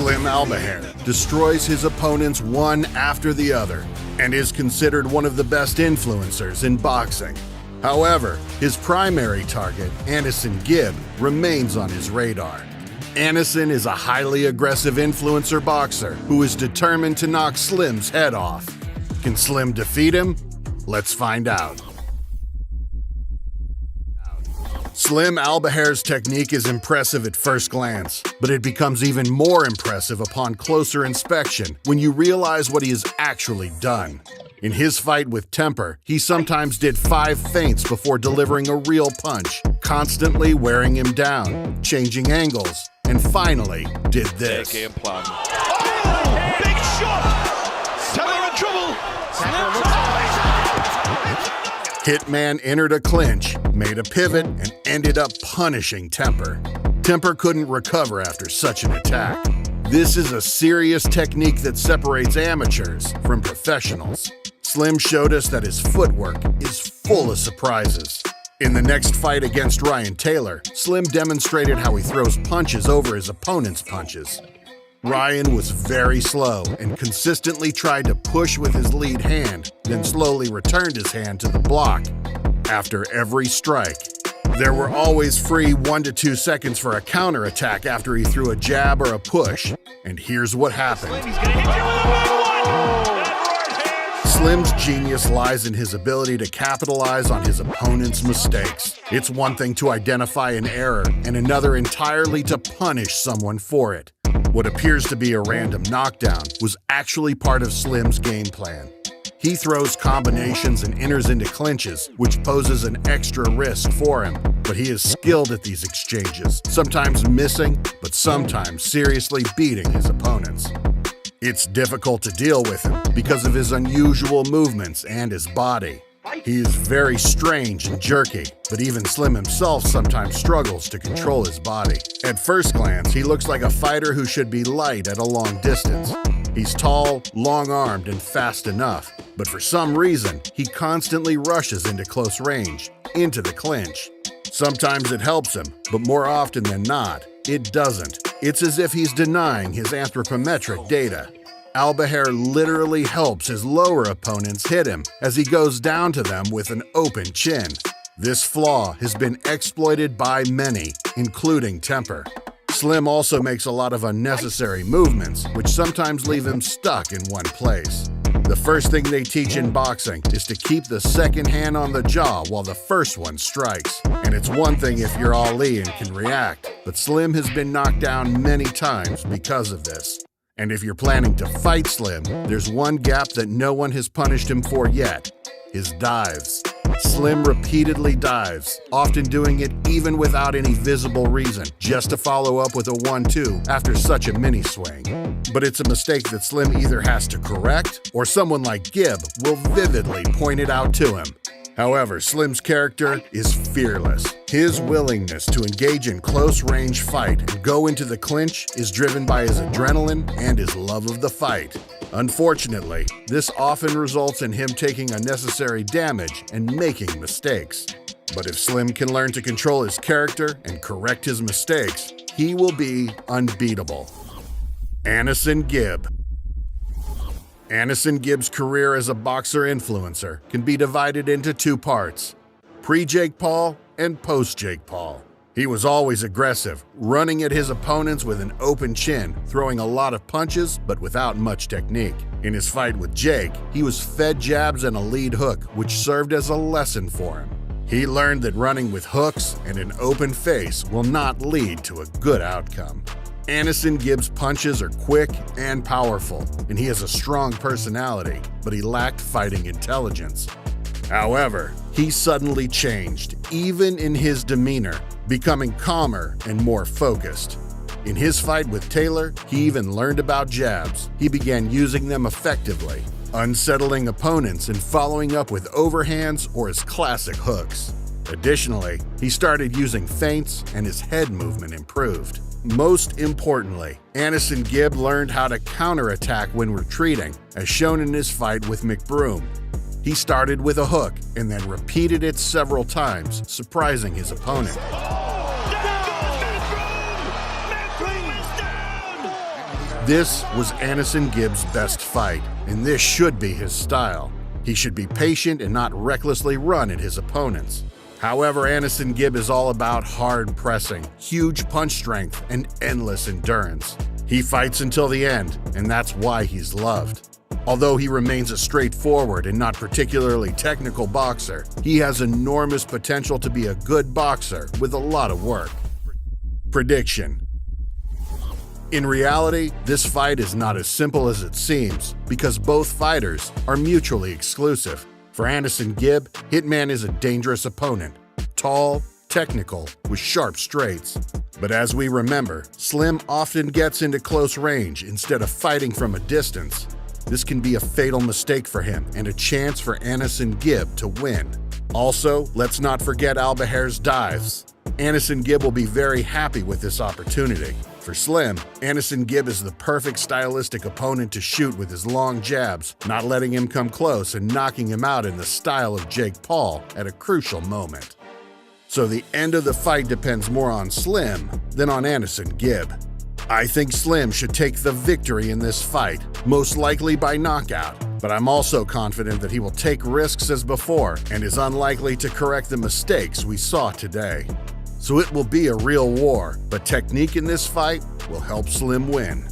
Slim Albaher destroys his opponents one after the other and is considered one of the best influencers in boxing. However, his primary target, AnesonGib, remains on his radar. Aneson is a highly aggressive influencer boxer who is determined to knock Slim's head off. Can Slim defeat him? Let's find out. Slim Albaher's technique is impressive at first glance, but it becomes even more impressive upon closer inspection when you realize what he has actually done. In his fight with Temper, he sometimes did 5 feints before delivering a real punch, constantly wearing him down, changing angles, and finally did this. Game plan. Oh, big shot! Temper in trouble! Hitman entered a clinch, made a pivot, and ended up punishing Temper. Temper couldn't recover after such an attack. This is a serious technique that separates amateurs from professionals. Slim showed us that his footwork is full of surprises. In the next fight against Ryan Taylor, Slim demonstrated how he throws punches over his opponent's punches. Ryan was very slow and consistently tried to push with his lead hand, then slowly returned his hand to the block after every strike. There were always free 1 to 2 seconds for a counterattack after he threw a jab or a push. And here's what happened. Slim's genius lies in his ability to capitalize on his opponent's mistakes. It's one thing to identify an error and another entirely to punish someone for it. What appears to be a random knockdown was actually part of Slim's game plan. He throws combinations and enters into clinches, which poses an extra risk for him, but he is skilled at these exchanges, sometimes missing, but sometimes seriously beating his opponents. It's difficult to deal with him because of his unusual movements and his body. He is very strange and jerky, but even Slim himself sometimes struggles to control his body. At first glance, he looks like a fighter who should be light at a long distance. He's tall, long-armed, and fast enough, but for some reason, he constantly rushes into close range, into the clinch. Sometimes it helps him, but more often than not, it doesn't. It's as if he's denying his anthropometric data. Albaher literally helps his lower opponents hit him as he goes down to them with an open chin. This flaw has been exploited by many, including Temper. Slim also makes a lot of unnecessary movements, which sometimes leave him stuck in one place. The first thing they teach in boxing is to keep the second hand on the jaw while the first one strikes. And it's one thing if you're Ali and can react, but Slim has been knocked down many times because of this. And if you're planning to fight Slim, there's one gap that no one has punished him for yet: his dives. Slim repeatedly dives, often doing it even without any visible reason, just to follow up with a 1-2 after such a mini swing. But it's a mistake that Slim either has to correct, or someone like Gib will vividly point it out to him. However, Slim's character is fearless. His willingness to engage in close-range fight and go into the clinch is driven by his adrenaline and his love of the fight. Unfortunately, this often results in him taking unnecessary damage and making mistakes. But if Slim can learn to control his character and correct his mistakes, he will be unbeatable. AnesonGib. AnesonGib's career as a boxer-influencer can be divided into 2 parts: pre-Jake Paul and post-Jake Paul. He was always aggressive, running at his opponents with an open chin, throwing a lot of punches but without much technique. In his fight with Jake, he was fed jabs and a lead hook, which served as a lesson for him. He learned that running with hooks and an open face will not lead to a good outcome. AnesonGib's punches are quick and powerful, and he has a strong personality, but he lacked fighting intelligence. However, he suddenly changed, even in his demeanor, becoming calmer and more focused. In his fight with Taylor, he even learned about jabs. He began using them effectively, unsettling opponents and following up with overhands or his classic hooks. Additionally, he started using feints and his head movement improved. Most importantly, AnesonGib learned how to counterattack when retreating, as shown in his fight with McBroom. He started with a hook and then repeated it several times, surprising his opponent. This was AnesonGib's best fight, and this should be his style. He should be patient and not recklessly run at his opponents. However, AnesonGib is all about hard pressing, huge punch strength, and endless endurance. He fights until the end, and that's why he's loved. Although he remains a straightforward and not particularly technical boxer, he has enormous potential to be a good boxer with a lot of work. Prediction. In reality, this fight is not as simple as it seems because both fighters are mutually exclusive. For AnesonGib, Hitman is a dangerous opponent, tall, technical, with sharp straights. But as we remember, Slim often gets into close range instead of fighting from a distance. This can be a fatal mistake for him and a chance for AnesonGib to win. Also, let's not forget Albaher's dives. AnesonGib will be very happy with this opportunity. For Slim, AnesonGib is the perfect stylistic opponent to shoot with his long jabs, not letting him come close and knocking him out in the style of Jake Paul at a crucial moment. So the end of the fight depends more on Slim than on AnesonGib. I think Slim should take the victory in this fight, most likely by knockout, but I'm also confident that he will take risks as before and is unlikely to correct the mistakes we saw today. So it will be a real war, but technique in this fight will help Slim win.